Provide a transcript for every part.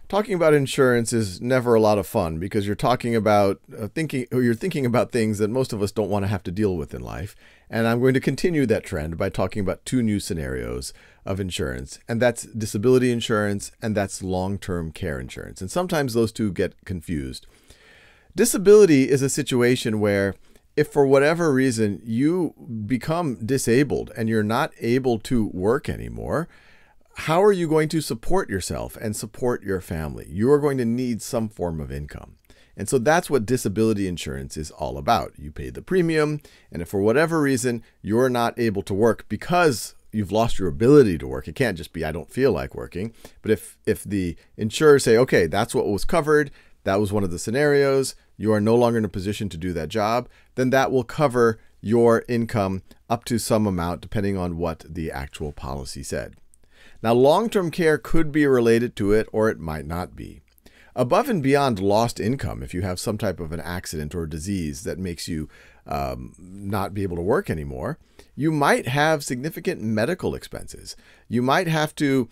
Talking about insurance is never a lot of fun because you're talking about you're thinking about things that most of us don't want to have to deal with in life. And I'm going to continue that trend by talking about two new scenarios of insurance, and that's disability insurance and that's long-term care insurance. And sometimes those two get confused. Disability is a situation where if for whatever reason you become disabled and you're not able to work anymore, how are you going to support yourself and support your family? You are going to need some form of income. And so that's what disability insurance is all about. You pay the premium, and if for whatever reason you're not able to work because you've lost your ability to work, it can't just be I don't feel like working. But if the insurers say, okay, that's what was covered, that was one of the scenarios, you are no longer in a position to do that job, then that will cover your income up to some amount depending on what the actual policy said. Now, long-term care could be related to it, or it might not be. Above and beyond lost income, if you have some type of an accident or disease that makes you not be able to work anymore, you might have significant medical expenses. You might have to,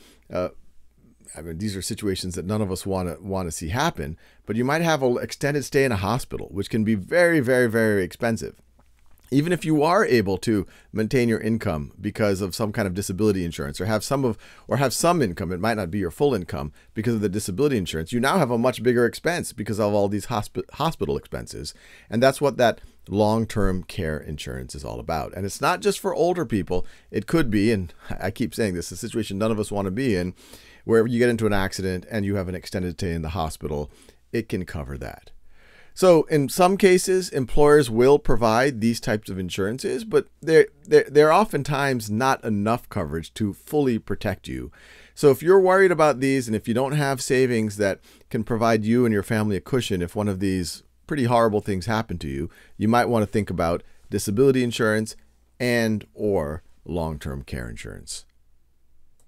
these are situations that none of us want to see happen, but you might have an extended stay in a hospital, which can be very, very, very expensive. Even if you are able to maintain your income because of some kind of disability insurance or have some income, it might not be your full income because of the disability insurance, you now have a much bigger expense because of all these hospital expenses. And that's what that long-term care insurance is all about. And it's not just for older people. It could be, and I keep saying this, a situation none of us want to be in, where you get into an accident and you have an extended stay in the hospital. It can cover that. So in some cases, employers will provide these types of insurances, but they're oftentimes not enough coverage to fully protect you. So if you're worried about these and if you don't have savings that can provide you and your family a cushion if one of these pretty horrible things happen to you, you might want to think about disability insurance and or long-term care insurance.